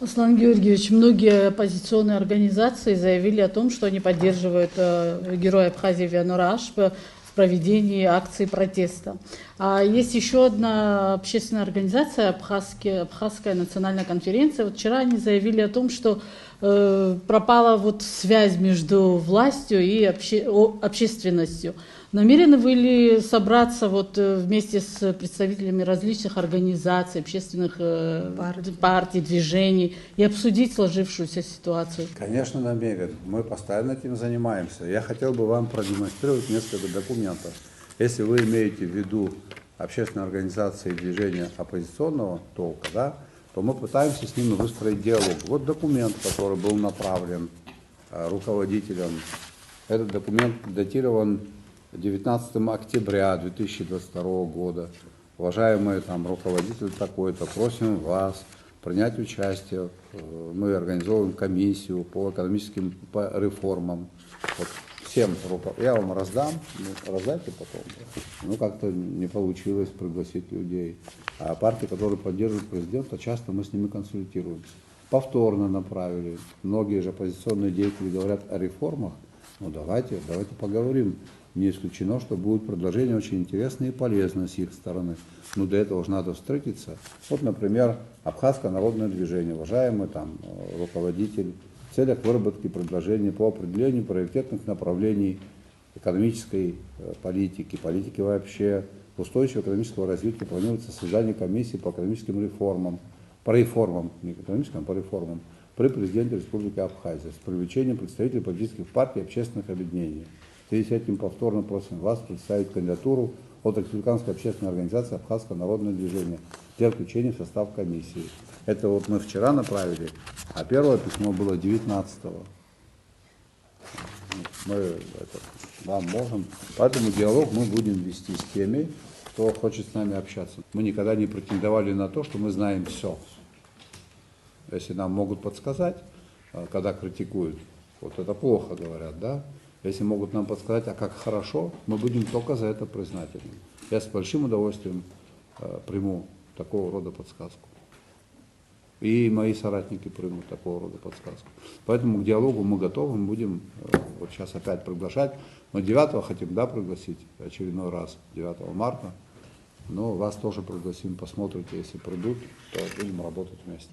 Аслан Георгиевич, многие оппозиционные организации заявили о том, что они поддерживают героя Абхазии Вианора Ашпа в проведении акции протеста. А есть еще одна общественная организация, Абхазская национальная конференция. Вот вчера они заявили о том, что пропала вот связь между властью и общественностью. Намерены вы ли собраться вот вместе с представителями различных организаций, общественных партий, движений и обсудить сложившуюся ситуацию? Конечно, намерен. Мы постоянно этим занимаемся. Я хотел бы вам продемонстрировать несколько документов. Если вы имеете в виду общественные организации и движения оппозиционного толка, да, то мы пытаемся с ними выстроить диалог. Вот документ, который был направлен руководителям. Этот документ датирован 19 октября 2022 года. Уважаемые руководители такой-то, просим вас принять участие. Мы организовываем комиссию по экономическим реформам. Вот всем я вам раздам, раздайте потом. Ну, как-то не получилось пригласить людей. А партии, которые поддерживают президента, часто мы с ними консультируемся. Повторно направили. Многие же оппозиционные деятели говорят о реформах. Ну, давайте поговорим. Не исключено, что будут предложения очень интересные и полезные с их стороны. Но для этого же надо встретиться. Вот, например, Абхазское народное движение, уважаемый руководитель, в целях выработки предложений по определению приоритетных направлений экономической политики вообще, устойчивого экономического развития планируется создание комиссии по экономическим реформам, не экономическим, а по реформам, при президенте Республики Абхазия с привлечением представителей политических партий и общественных объединений. В связи с этим повторно просим вас представить кандидатуру от Республиканской общественной организации «Абхазское народное движение» для включения в состав комиссии. Это вот мы вчера направили, а первое письмо было 19-го. Мы вам можем. Поэтому диалог мы будем вести с теми, кто хочет с нами общаться. Мы никогда не претендовали на то, что мы знаем все. Если нам могут подсказать, когда критикуют, вот это плохо говорят, да? Если могут нам подсказать, а как хорошо, мы будем только за это признательны. Я с большим удовольствием приму такого рода подсказку. И мои соратники примут такого рода подсказку. Поэтому к диалогу мы готовы, мы будем вот сейчас опять приглашать. Мы 9 хотим, да, пригласить очередной раз, 9 марта. Но вас тоже пригласим, посмотрите, если придут, то будем работать вместе.